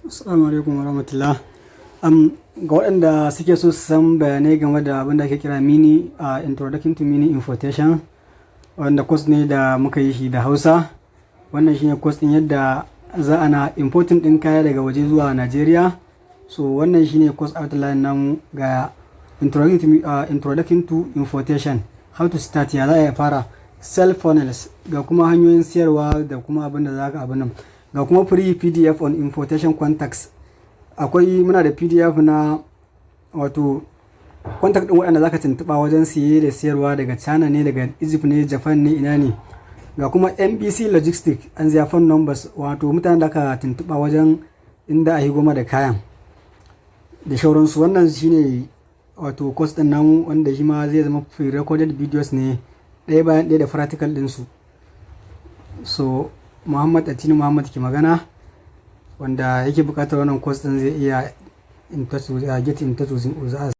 Assalamu alaikum warahmatullah. Ga waɗanda suke so su san bayanai game da abin da ake kira mini introduction to mini importation, wanda course ne da muka yi shi da Hausa. Wannan shine course din yadda za ana importing din kaya daga waje zuwa Najeriya. So wannan shine course outline namu ga introduction to importation, how to start, ya za a fara, sell funnels, ga kuma hanyoyin siyarwa da kuma abin da za ka abin nan, ga kuma free PDF on importation contacts. Akwai muna da PDF na wato contact din waɗanda zaka tuntuba wajen siye da siyarwa daga China ne, daga Egypt ne, Japan ne, ina ne. Ga kuma NBC logistics and their phone numbers, wato mutanen da aka tuntuba wajen inda a yi goma da kayan da shauransu. Wannan shine wato course din namu, wanda shi ma zai zama pre-recorded videos ne ɗaya bayan ɗaya da practical ɗinsu. So Muhammad Atinu Muhammad ke magana, wanda yake buƙatar wannan course din zai iya get in touch with us.